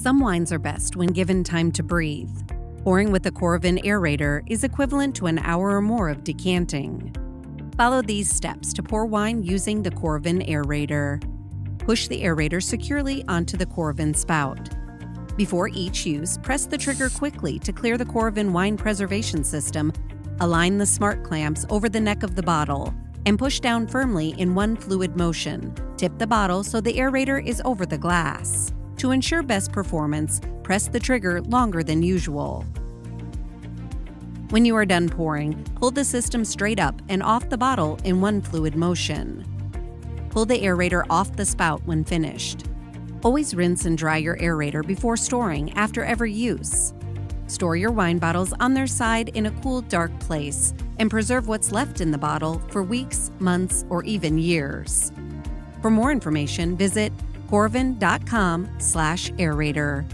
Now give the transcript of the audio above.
Some wines are best when given time to breathe. Pouring with the Coravin Aerator is equivalent to an hour or more of decanting. Follow these steps to pour wine using the Coravin Aerator. Push the aerator securely onto the Coravin spout. Before each use, press the trigger quickly to clear the Coravin wine preservation system, align the smart clamps over the neck of the bottle, and push down firmly in one fluid motion. Tip the bottle so the aerator is over the glass. To ensure best performance, press the trigger longer than usual. When you are done pouring, pull the system straight up and off the bottle in one fluid motion. Pull the aerator off the spout when finished. Always rinse and dry your aerator before storing after every use. Store your wine bottles on their side in a cool, dark place and preserve what's left in the bottle for weeks, months, or even years. For more information, visit coravin.com/aerator.